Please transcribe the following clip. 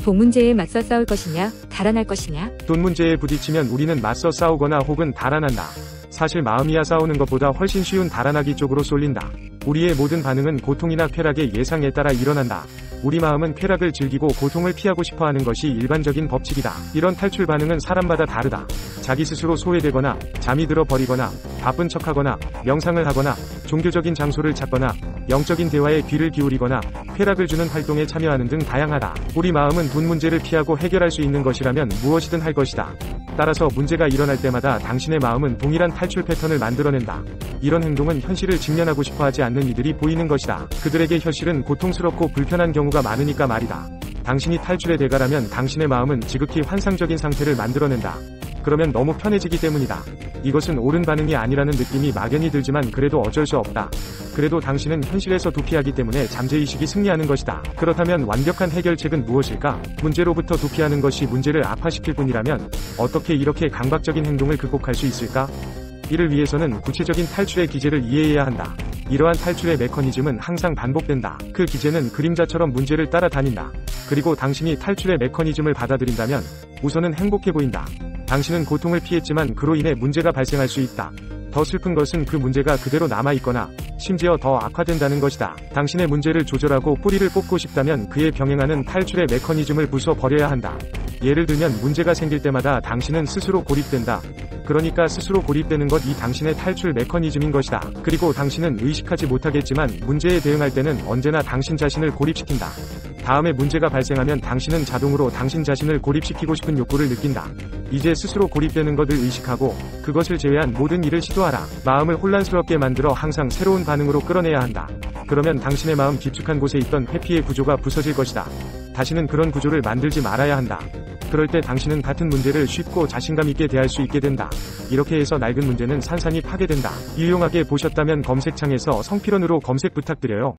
돈 문제에 맞서 싸울 것이냐, 달아날 것이냐? 돈 문제에 부딪히면 우리는 맞서 싸우거나 혹은 달아난다. 사실 마음이야 싸우는 것보다 훨씬 쉬운 달아나기 쪽으로 쏠린다. 우리의 모든 반응은 고통이나 쾌락의 예상에 따라 일어난다. 우리 마음은 쾌락을 즐기고 고통을 피하고 싶어하는 것이 일반적인 법칙이다. 이런 탈출 반응은 사람마다 다르다. 자기 스스로 소외되거나, 잠이 들어 버리거나, 바쁜 척하거나, 명상을 하거나, 종교적인 장소를 찾거나, 영적인 대화에 귀를 기울이거나, 쾌락을 주는 활동에 참여하는 등 다양하다. 우리 마음은 돈 문제를 피하고 해결할 수 있는 것이라면 무엇이든 할 것이다. 따라서 문제가 일어날 때마다 당신의 마음은 동일한 탈출 패턴을 만들어낸다. 이런 행동은 현실을 직면하고 싶어하지 않는 이들이 보이는 것이다. 그들에게 현실은 고통스럽고 불편한 경우가 많으니까 말이다. 당신이 탈출의 대가라면 당신의 마음은 지극히 환상적인 상태를 만들어낸다. 그러면 너무 편해지기 때문이다. 이것은 옳은 반응이 아니라는 느낌이 막연히 들지만 그래도 어쩔 수 없다. 그래도 당신은 현실에서 도피하기 때문에 잠재의식이 승리하는 것이다. 그렇다면 완벽한 해결책은 무엇일까? 문제로부터 도피하는 것이 문제를 악화시킬 뿐이라면 어떻게 이렇게 강박적인 행동을 극복할 수 있을까? 이를 위해서는 구체적인 탈출의 기제를 이해해야 한다. 이러한 탈출의 메커니즘은 항상 반복된다. 그 기제는 그림자처럼 문제를 따라다닌다. 그리고 당신이 탈출의 메커니즘을 받아들인다면 우선은 행복해 보인다. 당신은 고통을 피했지만 그로 인해 문제가 발생할 수 있다. 더 슬픈 것은 그 문제가 그대로 남아있거나 심지어 더 악화된다는 것이다. 당신의 문제를 조절하고 뿌리를 뽑고 싶다면 그에 병행하는 탈출의 메커니즘을 부숴버려야 한다. 예를 들면 문제가 생길 때마다 당신은 스스로 고립된다. 그러니까 스스로 고립되는 것 이 당신의 탈출 메커니즘인 것이다. 그리고 당신은 의식하지 못하겠지만 문제에 대응할 때는 언제나 당신 자신을 고립시킨다. 다음에 문제가 발생하면 당신은 자동으로 당신 자신을 고립시키고 싶은 욕구를 느낀다. 이제 스스로 고립되는 것을 의식하고 그것을 제외한 모든 일을 시도하라. 마음을 혼란스럽게 만들어 항상 새로운 반응으로 끌어내야 한다. 그러면 당신의 마음 깊숙한 곳에 있던 회피의 구조가 부서질 것이다. 다시는 그런 구조를 만들지 말아야 한다. 그럴 때 당신은 같은 문제를 쉽고 자신감 있게 대할 수 있게 된다. 이렇게 해서 낡은 문제는 산산이 파괴된다. 유용하게 보셨다면 검색창에서 성필원으로 검색 부탁드려요.